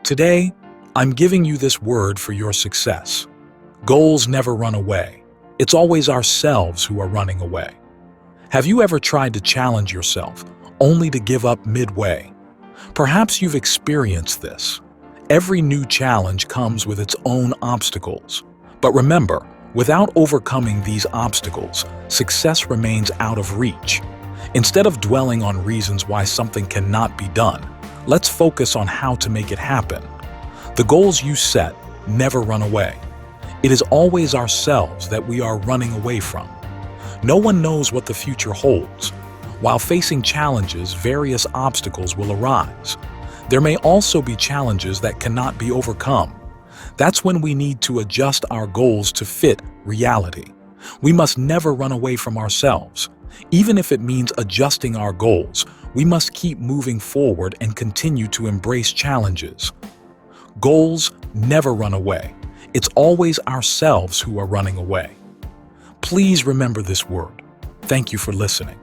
Today, I'm giving you this word for your success. Goals never run away. It's always ourselves who are running away. Have you ever tried to challenge yourself only to give up midway? Perhaps you've experienced this. Every new challenge comes with its own obstacles. But remember, without overcoming these obstacles, success remains out of reach. Instead of dwelling on reasons why something cannot be done, let's focus on how to make it happen. The goals you set never run away. It is always ourselves that we are running away from. No one knows what the future holds. While facing challenges, various obstacles will arise. There may also be challenges that cannot be overcome. That's when we need to adjust our goals to fit reality. We must never run away from ourselves. Even if it means adjusting our goals, we must keep moving forward and continue to embrace challenges. Goals never run away. It's always ourselves who are running away. Please remember this word. Thank you for listening.